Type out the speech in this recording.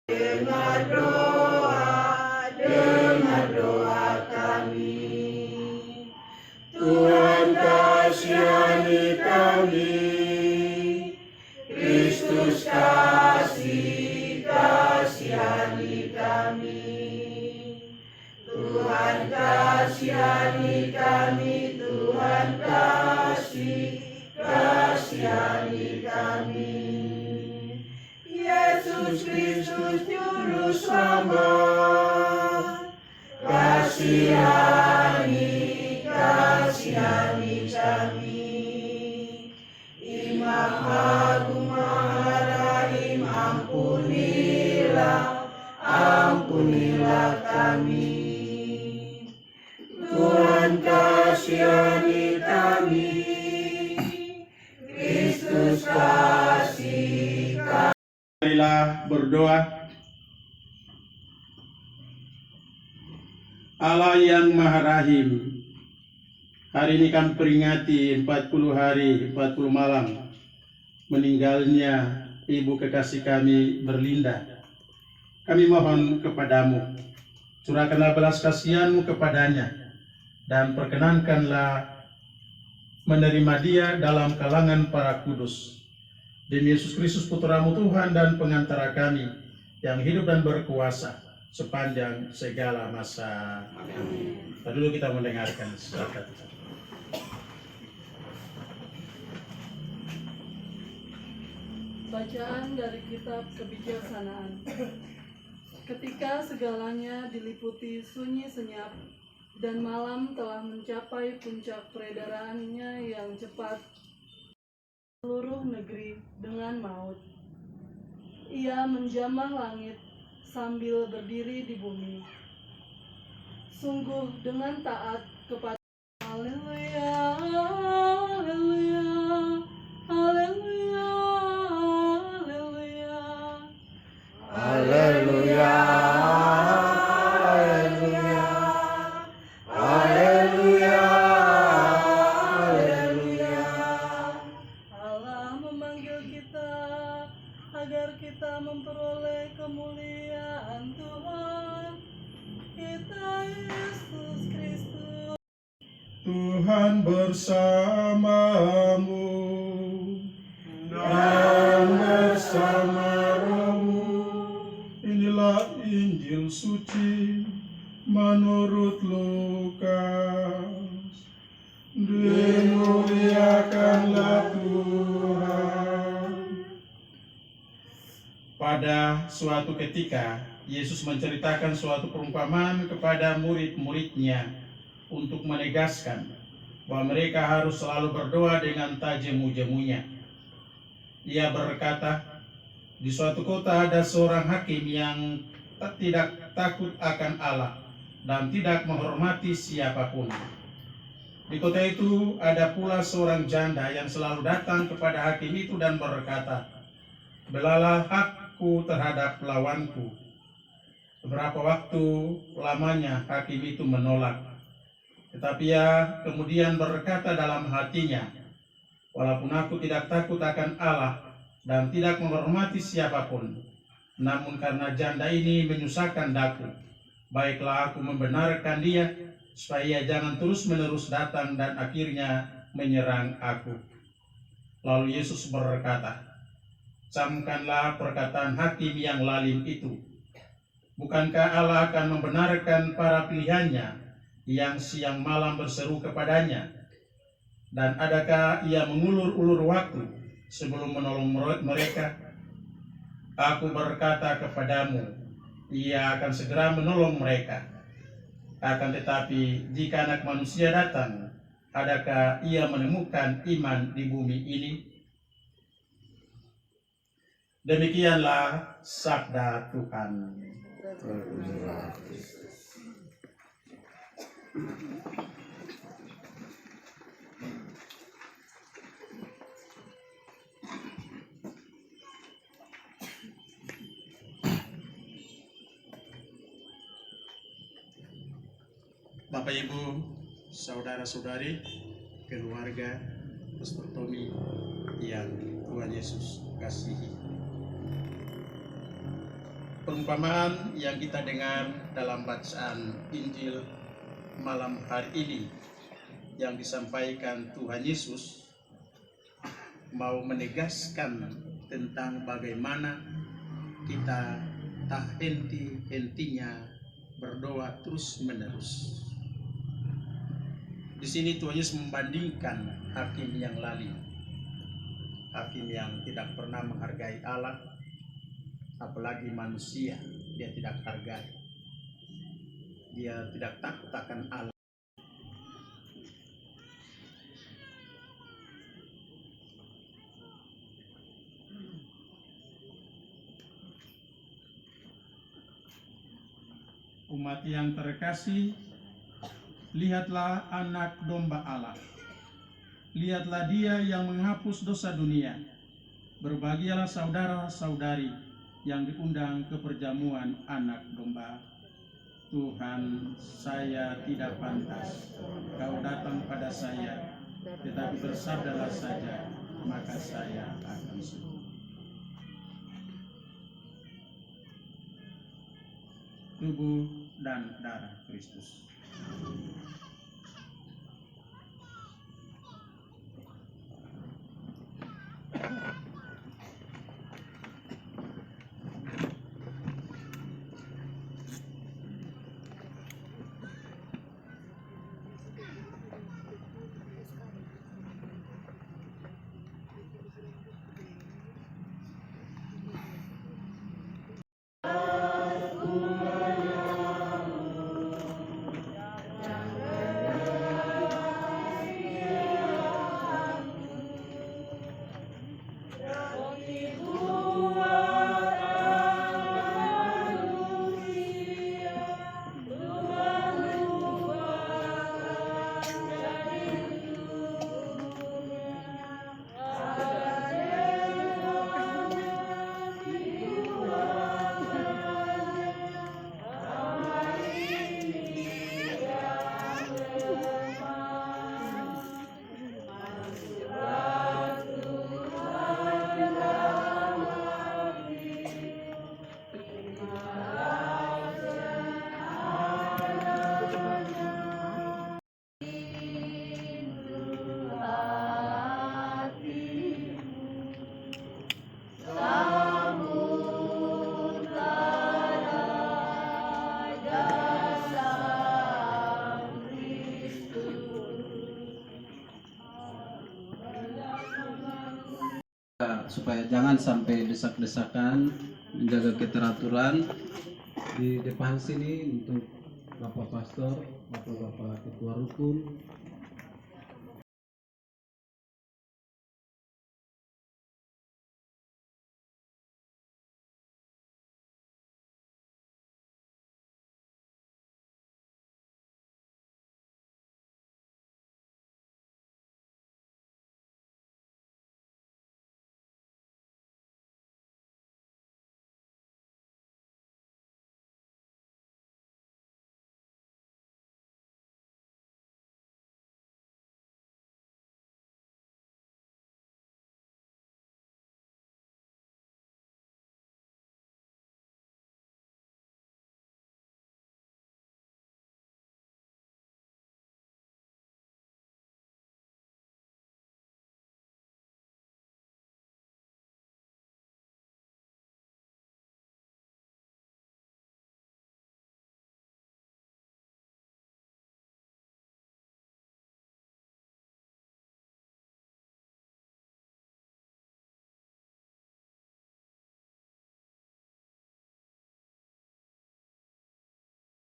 dengar doa kami. Tuhan kasihani kami, Kristus kasihani kami. Tuhan kasihani kami, Tuhan kasihani kami. Yesus Kristus Juru Selamat, kasihani kami. Imam Agung Maha Rahim, ampunilah kami. Tuhan kasihani kami, Kristus kasih kami. Marilah berdoa. Allah yang Maha Rahim, hari ini kami peringati 40 hari 40 malam meninggalnya ibu kekasih kami Berlinda. Kami mohon kepadamu, curahkanlah belas kasihan-Mu kepadanya dan perkenankanlah menerima dia dalam kalangan para kudus. Demi Yesus Kristus Putra-Mu Tuhan dan pengantara kami yang hidup dan berkuasa sepanjang segala masa. Amin. Dulu kita mendengarkan syahadat. Bacaan dari kitab kebijaksanaan. Ketika segalanya diliputi sunyi senyap dan malam telah mencapai puncak peredarannya yang cepat seluruh negeri dengan maut, ia menjamah langit sambil berdiri di bumi. Sungguh dengan taat kepada Haleluya, Haleluya, Haleluya, Haleluya, Haleluya, haleluya, haleluya, haleluya. Allah memanggil kita agar kita memperoleh kemuliaan Tuhan kita Yesus Kristus. Tuhan bersamamu Dan bersama rohmu. Inilah Injil suci menurut Lukas. Dimuliakanlah Tuhan. Pada suatu ketika, Yesus menceritakan suatu perumpamaan kepada murid-muridnya untuk menegaskan bahwa mereka harus selalu berdoa dengan tak jemu-jemunya. Ia berkata, di suatu kota ada seorang hakim yang tidak takut akan Allah dan tidak menghormati siapapun. Di kota itu ada pula seorang janda yang selalu datang kepada hakim itu dan berkata, "Belalah hakku terhadap lawanku." Beberapa waktu lamanya hakim itu menolak. Tetapi ia kemudian berkata dalam hatinya, "Walaupun aku tidak takut akan Allah dan tidak menghormati siapapun, namun karena janda ini menyusahkan daku, baiklah aku membenarkan dia, supaya ia jangan terus-menerus datang dan akhirnya menyerang aku." Lalu Yesus berkata, "Camkanlah perkataan hakim yang lalim itu. Bukankah Allah akan membenarkan para pilihannya yang siang malam berseru kepadanya? Dan adakah ia mengulur-ulur waktu sebelum menolong mereka? Aku berkata kepadamu, ia akan segera menolong mereka. Akan tetapi jika Anak Manusia datang, adakah ia menemukan iman di bumi ini?" Demikianlah sabda Tuhan. Bapak Ibu, saudara-saudari, keluarga Pastor Tommy yang Tuhan Yesus kasihi. Perumpamaan yang kita dengar dalam bacaan Injil malam hari ini yang disampaikan Tuhan Yesus mau menegaskan tentang bagaimana kita tak henti-hentinya berdoa terus-menerus. Di sini Tuhan Yesus membandingkan hakim yang lalim, hakim yang tidak pernah menghargai Allah, apalagi manusia dia tidak hargai. Dia tidak takut akan Allah. Umat yang terkasih, lihatlah anak domba Allah. Lihatlah dia yang menghapus dosa dunia. Berbahagialah saudara-saudari yang diundang ke perjamuan anak domba. Tuhan, saya tidak pantas kau datang pada saya, tetapi bersabdalah saja, maka saya akan sembuh. Tubuh dan darah Kristus. Supaya jangan sampai desak-desakan, menjaga keteraturan di depan sini untuk Bapak Pastor, Bapak-Bapak Ketua Rukun,